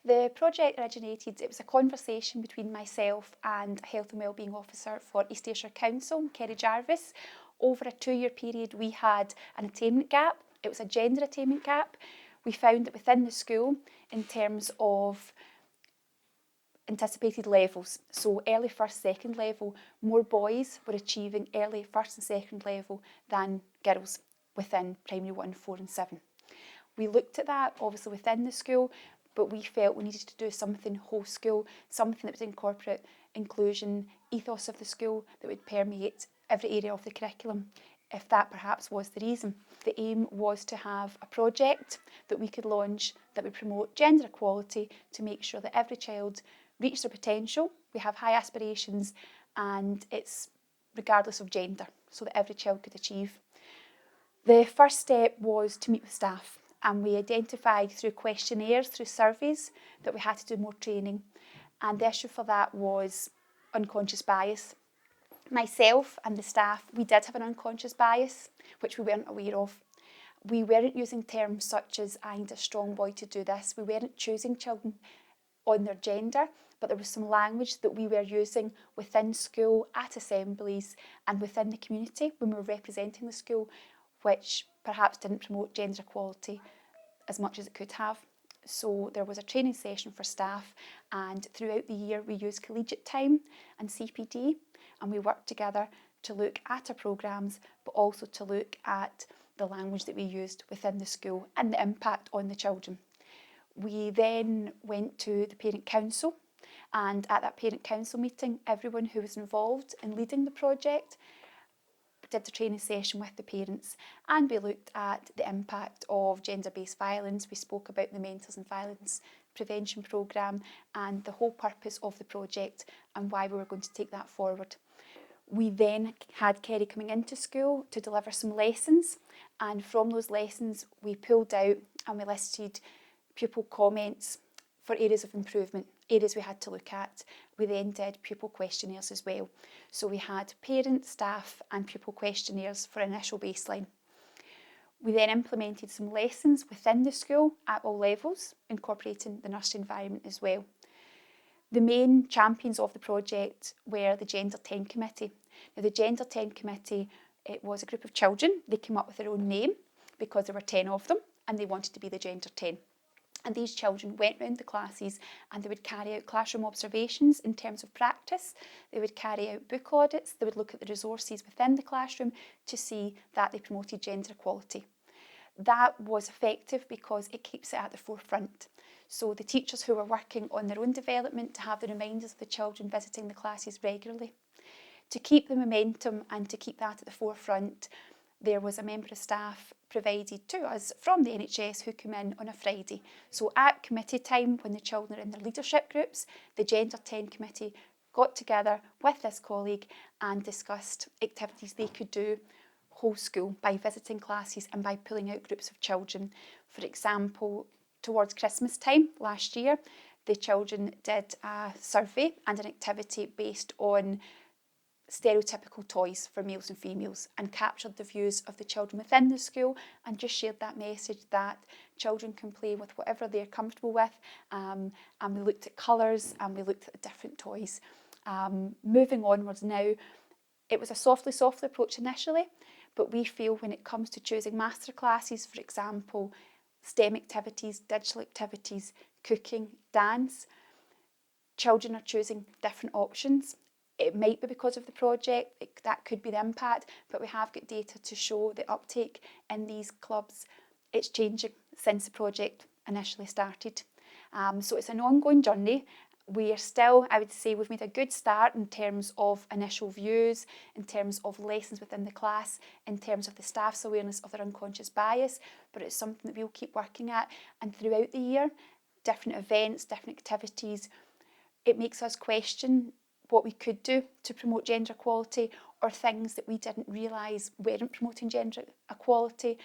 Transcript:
The project originated, it was a conversation between myself and a health and wellbeing officer for East Ayrshire Council, Kerry Jarvis. Over a 2-year period we had an attainment gap. It was a gender attainment gap. We found that within the school, in terms of anticipated levels, so early first, second level, more boys were achieving early first and second level than girls within primary 1, 4 and 7. We looked at that obviously within the school, but we felt we needed to do something whole school, something that would incorporate inclusion, ethos of the school that would permeate every area of the curriculum, if that perhaps was the reason. The aim was to have a project that we could launch that would promote gender equality to make sure that every child reached their potential. We have high aspirations and it's regardless of gender, so that every child could achieve. The first step was to meet with staff, and we identified through questionnaires, through surveys, that we had to do more training. And the issue for that was unconscious bias. Myself and the staff, we did have an unconscious bias, which we weren't aware of. We weren't using terms such as, I need a strong boy to do this. We weren't choosing children on their gender, but there was some language that we were using within school, at assemblies, and within the community when we were representing the school, which perhaps didn't promote gender equality as much as it could have. So there was a training session for staff, and throughout the year we used collegiate time and CPD, and we worked together to look at our programmes, but also to look at the language that we used within the school and the impact on the children. We then went to the parent council, and at that parent council meeting, everyone who was involved in leading the project did the training session with the parents, and we looked at the impact of gender-based violence. We spoke about the Mentors and Violence Prevention Programme and the whole purpose of the project and why we were going to take that forward. We then had Kerry coming into school to deliver some lessons, and from those lessons we pulled out and we listed pupil comments for areas of improvement, areas we had to look at. We then did pupil questionnaires as well. So we had parent, staff and pupil questionnaires for initial baseline. We then implemented some lessons within the school at all levels, incorporating the nursery environment as well. The main champions of the project were the Gender 10 Committee. Now the Gender 10 Committee, it was a group of children. They came up with their own name because there were 10 of them and they wanted to be the Gender 10. And these children went round the classes and they would carry out classroom observations in terms of practice. They would carry out book audits. They would look at the resources within the classroom to see that they promoted gender equality. That was effective because it keeps it at the forefront. So the teachers who were working on their own development to have the reminders of the children visiting the classes regularly. To keep the momentum and to keep that at the forefront, there was a member of staff provided to us from the NHS who came in on a Friday. So at committee time, when the children are in their leadership groups, the Gender 10 Committee got together with this colleague and discussed activities they could do whole school by visiting classes and by pulling out groups of children. For example, towards Christmas time last year, the children did a survey and an activity based on stereotypical toys for males and females and captured the views of the children within the school and just shared that message that children can play with whatever they're comfortable with, and we looked at colours and we looked at the different toys. Moving onwards now, it was a softly approach initially, but we feel when it comes to choosing master classes, for example, STEM activities, digital activities, cooking, dance, children are choosing different options. It might be because of the project, that could be the impact, but we have got data to show the uptake in these clubs. It's changing since the project initially started. So it's an ongoing journey. We are still, I would say, we've made a good start in terms of initial views, in terms of lessons within the class, in terms of the staff's awareness of their unconscious bias, but it's something that we'll keep working at. And throughout the year, different events, different activities, it makes us question what we could do to promote gender equality or things that we didn't realise weren't promoting gender equality.